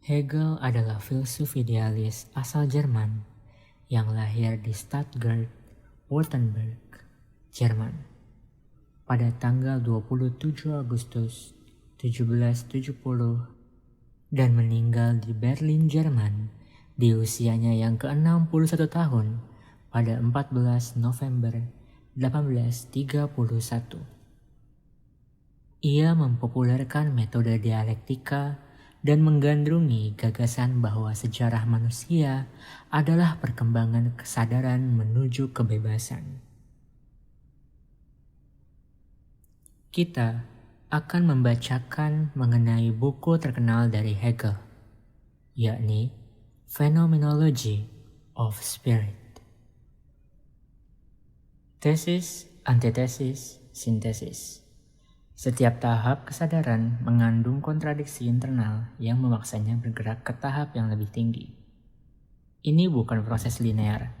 Hegel adalah filsuf idealis asal Jerman yang lahir di Stuttgart, Württemberg, Jerman pada tanggal 27 Agustus 1770 dan meninggal di Berlin, Jerman di usianya yang ke-61 tahun pada 14 November 1831. Ia mempopulerkan metode dialektika dan menggandrungi gagasan bahwa sejarah manusia adalah perkembangan kesadaran menuju kebebasan. Kita akan membacakan mengenai buku terkenal dari Hegel, yakni Phenomenology of Spirit. Tesis, antitesis, sintesis. Setiap tahap kesadaran mengandung kontradiksi internal yang memaksanya bergerak ke tahap yang lebih tinggi. Ini bukan proses linear,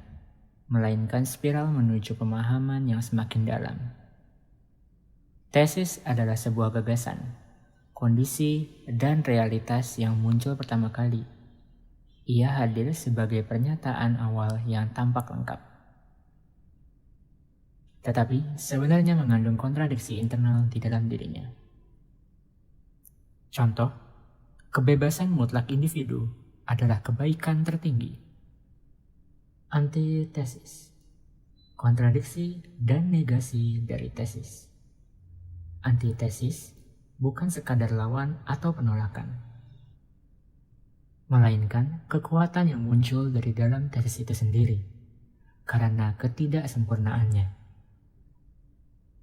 melainkan spiral menuju pemahaman yang semakin dalam. Tesis adalah sebuah gagasan, kondisi, dan realitas yang muncul pertama kali. Ia hadir sebagai pernyataan awal yang tampak lengkap, tetapi sebenarnya mengandung kontradiksi internal di dalam dirinya. Contoh, kebebasan mutlak individu adalah kebaikan tertinggi. Antitesis, kontradiksi dan negasi dari tesis. Antitesis bukan sekadar lawan atau penolakan, melainkan kekuatan yang muncul dari dalam tesis itu sendiri karena ketidaksempurnaannya.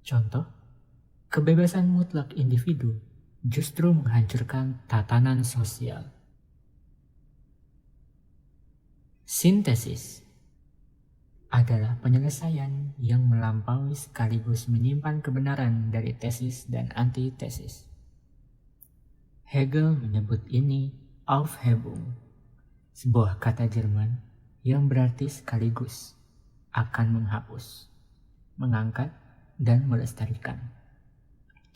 Contoh, kebebasan mutlak individu justru menghancurkan tatanan sosial. Sintesis adalah penyelesaian yang melampaui sekaligus menyimpan kebenaran dari tesis dan antitesis. Hegel menyebut ini Aufhebung, sebuah kata Jerman yang berarti sekaligus akan menghapus, mengangkat, dan melestarikan.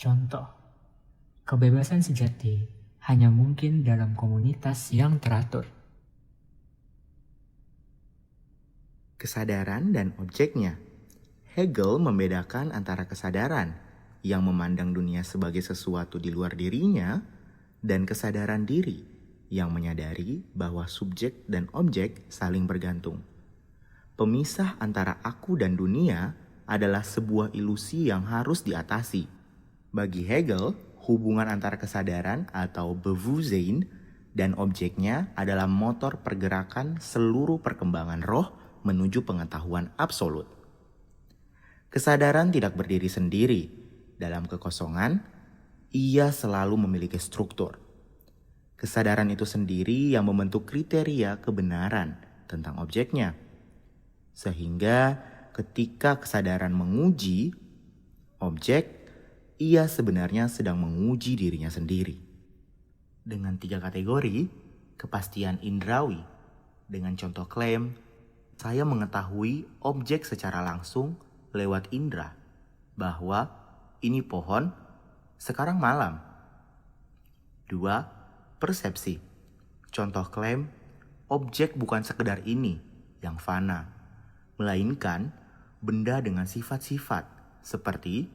Contoh, kebebasan sejati hanya mungkin dalam komunitas yang teratur. Kesadaran dan objeknya. Hegel membedakan antara kesadaran yang memandang dunia sebagai sesuatu di luar dirinya dan kesadaran diri yang menyadari bahwa subjek dan objek saling bergantung. Pemisah antara aku dan dunia adalah sebuah ilusi yang harus diatasi. Bagi Hegel, hubungan antara kesadaran atau Bewusstsein dan objeknya adalah motor pergerakan seluruh perkembangan roh menuju pengetahuan absolut. Kesadaran tidak berdiri sendiri. Dalam kekosongan, ia selalu memiliki struktur. Kesadaran itu sendiri yang membentuk kriteria kebenaran tentang objeknya. Sehingga ketika kesadaran menguji objek, ia sebenarnya sedang menguji dirinya sendiri. Dengan 3 kategori, kepastian indrawi. Dengan contoh klaim, saya mengetahui objek secara langsung lewat indera, bahwa ini pohon, sekarang malam. 2. Persepsi. Contoh klaim, objek bukan sekedar ini yang fana, melainkan benda dengan sifat-sifat seperti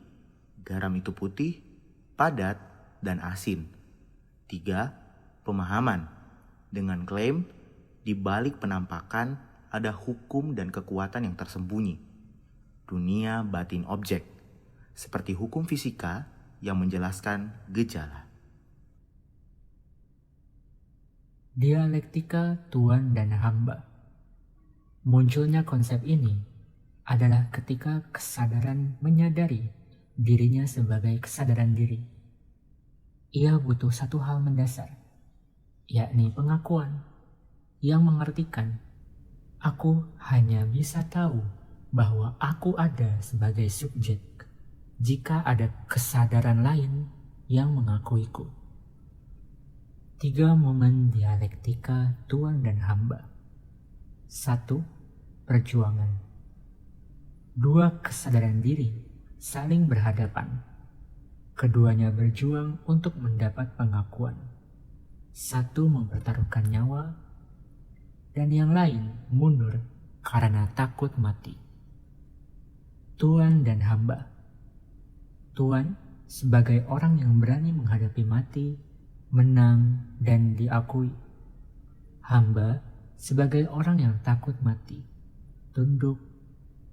garam itu putih, padat, dan asin. 3. Pemahaman. Dengan klaim, di balik penampakan ada hukum dan kekuatan yang tersembunyi. Dunia batin objek, seperti hukum fisika yang menjelaskan gejala. Dialektika Tuan dan Hamba. Munculnya konsep ini adalah ketika kesadaran menyadari dirinya sebagai kesadaran diri. Ia butuh satu hal mendasar, yakni pengakuan yang mengartikan aku hanya bisa tahu bahwa aku ada sebagai subjek jika ada kesadaran lain yang mengakuiku. 3 momen dialektika Tuan dan Hamba. 1. Perjuangan. 2 kesadaran diri saling berhadapan. Keduanya berjuang untuk mendapat pengakuan. Satu mempertaruhkan nyawa, dan yang lain mundur karena takut mati. Tuan dan hamba. Tuan sebagai orang yang berani menghadapi mati, menang dan diakui. Hamba sebagai orang yang takut mati, tunduk,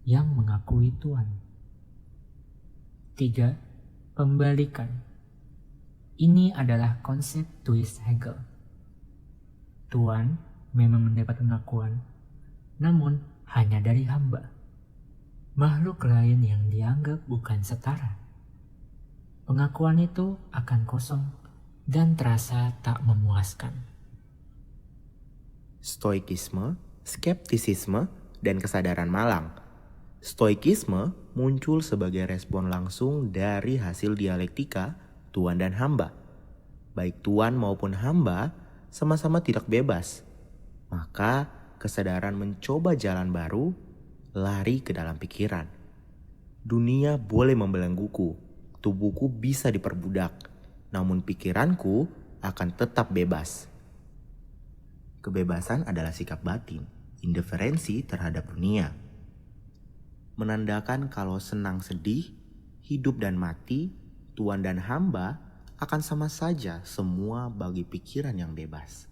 yang mengakui Tuan. 3. Pembalikan. Ini adalah konsep twist Hegel. Tuan memang mendapat pengakuan, namun hanya dari hamba. Makhluk lain yang dianggap bukan setara. Pengakuan itu akan kosong dan terasa tak memuaskan. Stoikisme, skeptisisme, dan kesadaran malang. Stoikisme muncul sebagai respon langsung dari hasil dialektika tuan dan hamba. Baik tuan maupun hamba sama-sama tidak bebas. Maka kesadaran mencoba jalan baru, lari ke dalam pikiran. Dunia boleh membelengguku, tubuhku bisa diperbudak, namun pikiranku akan tetap bebas. Kebebasan adalah sikap batin, indiferensi terhadap dunia. Menandakan kalau senang sedih, hidup dan mati, tuan dan hamba akan sama saja semua bagi pikiran yang bebas.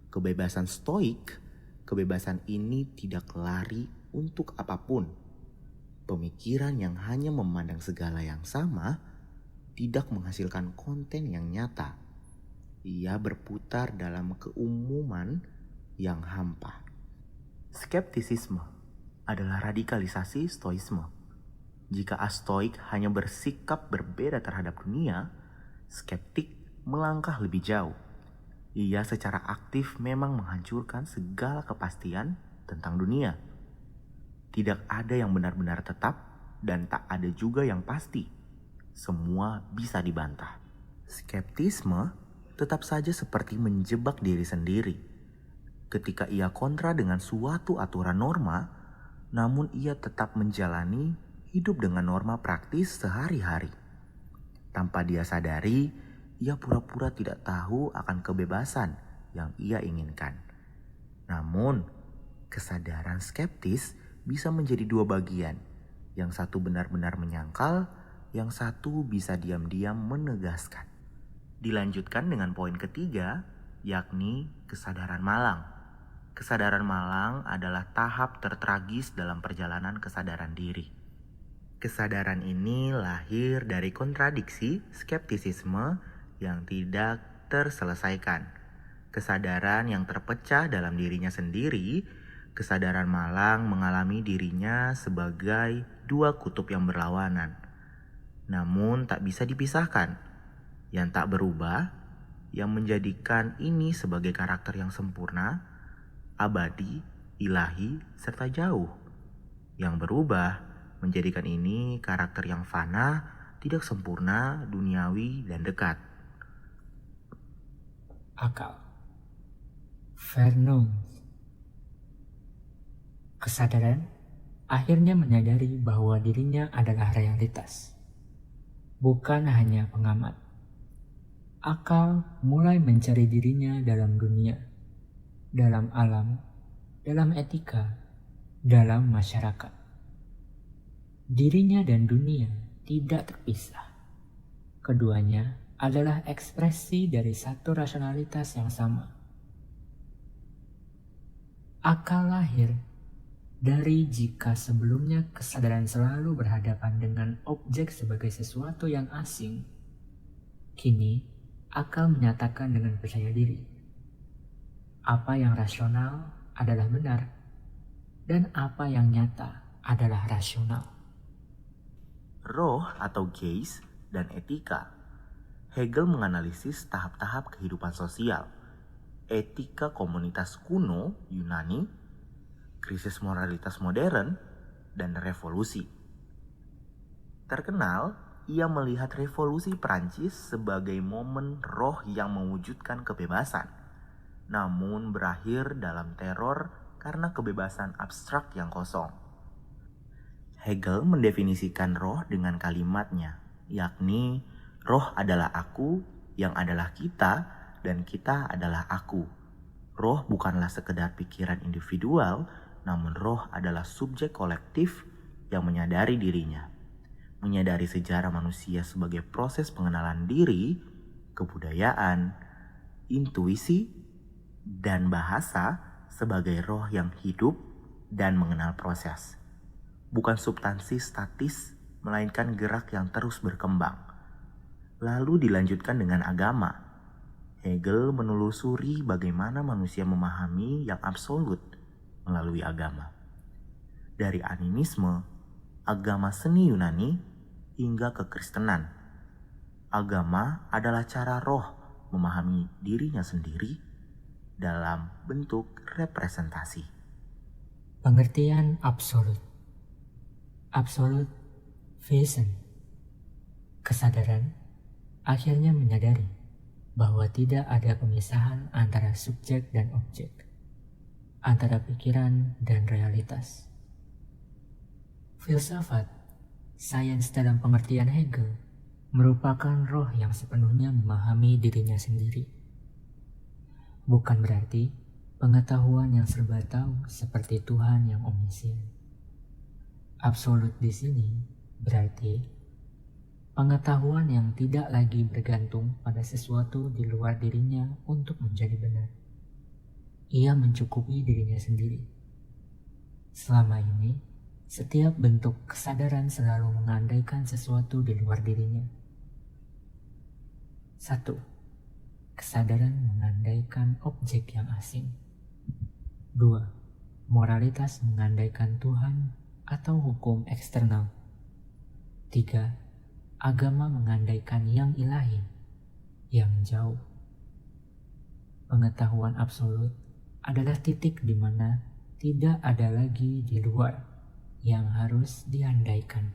Kebebasan stoik, kebebasan ini tidak lari untuk apapun. Pemikiran yang hanya memandang segala yang sama tidak menghasilkan konten yang nyata. Ia berputar dalam keumuman yang hampa. Skeptisisme adalah radikalisasi stoisme. Jika astoik hanya bersikap berbeda terhadap dunia, skeptik melangkah lebih jauh. Ia secara aktif memang menghancurkan segala kepastian tentang dunia. Tidak ada yang benar-benar tetap dan tak ada juga yang pasti. Semua bisa dibantah. Skeptisme tetap saja seperti menjebak diri sendiri. Ketika ia kontra dengan suatu aturan norma, namun ia tetap menjalani hidup dengan norma praktis sehari-hari. Tanpa dia sadari, ia pura-pura tidak tahu akan kebebasan yang ia inginkan. Namun, kesadaran skeptis bisa menjadi dua bagian. Yang satu benar-benar menyangkal, yang satu bisa diam-diam menegaskan. Dilanjutkan dengan poin ketiga, yakni kesadaran malang. Kesadaran malang adalah tahap tertragis dalam perjalanan kesadaran diri. Kesadaran ini lahir dari kontradiksi skeptisisme yang tidak terselesaikan. Kesadaran yang terpecah dalam dirinya sendiri, kesadaran malang mengalami dirinya sebagai dua kutub yang berlawanan. Namun tak bisa dipisahkan. Yang tak berubah, yang menjadikan ini sebagai karakter yang sempurna, abadi, ilahi, serta jauh. Yang berubah menjadikan ini karakter yang fana, tidak sempurna, duniawi, dan dekat. Akal. Vernon. Kesadaran akhirnya menyadari bahwa dirinya adalah realitas, bukan hanya pengamat. Akal mulai mencari dirinya dalam dunia, dalam alam, dalam etika, dalam masyarakat. Dirinya dan dunia tidak terpisah. Keduanya adalah ekspresi dari satu rasionalitas yang sama. Akal lahir dari jika sebelumnya kesadaran selalu berhadapan dengan objek sebagai sesuatu yang asing, kini akal menyatakan dengan percaya diri. Apa yang rasional adalah benar, dan apa yang nyata adalah rasional. Roh atau geist dan etika. Hegel menganalisis tahap-tahap kehidupan sosial, etika komunitas kuno Yunani, krisis moralitas modern, dan revolusi. Terkenal, ia melihat revolusi Prancis sebagai momen roh yang mewujudkan kebebasan, namun berakhir dalam teror karena kebebasan abstrak yang kosong. Hegel mendefinisikan roh dengan kalimatnya, yakni roh adalah aku, yang adalah kita, dan kita adalah aku. Roh bukanlah sekedar pikiran individual, namun roh adalah subjek kolektif yang menyadari dirinya. Menyadari sejarah manusia sebagai proses pengenalan diri, kebudayaan, intuisi, dan bahasa sebagai roh yang hidup dan mengenal proses. Bukan substansi statis, melainkan gerak yang terus berkembang. Lalu dilanjutkan dengan agama. Hegel menelusuri bagaimana manusia memahami yang absolut melalui agama. Dari animisme, agama seni Yunani, hingga kekristenan. Agama adalah cara roh memahami dirinya sendiri dalam bentuk representasi. Pengertian absolut. Absolute vision. Kesadaran akhirnya menyadari bahwa tidak ada pemisahan antara subjek dan objek, antara pikiran dan realitas. Filsafat, sains dalam pengertian Hegel, merupakan roh yang sepenuhnya memahami dirinya sendiri. Bukan berarti pengetahuan yang serba tahu seperti Tuhan yang omnisien. Absolut di sini berarti pengetahuan yang tidak lagi bergantung pada sesuatu di luar dirinya untuk menjadi benar. Ia mencukupi dirinya sendiri. Selama ini, setiap bentuk kesadaran selalu mengandaikan sesuatu di luar dirinya. 1. Kesadaran mengandaikan objek yang asing. 2. Moralitas mengandaikan Tuhan atau hukum eksternal. 3. Agama mengandaikan yang ilahi, yang jauh. Pengetahuan absolut adalah titik di mana tidak ada lagi di luar yang harus diandaikan.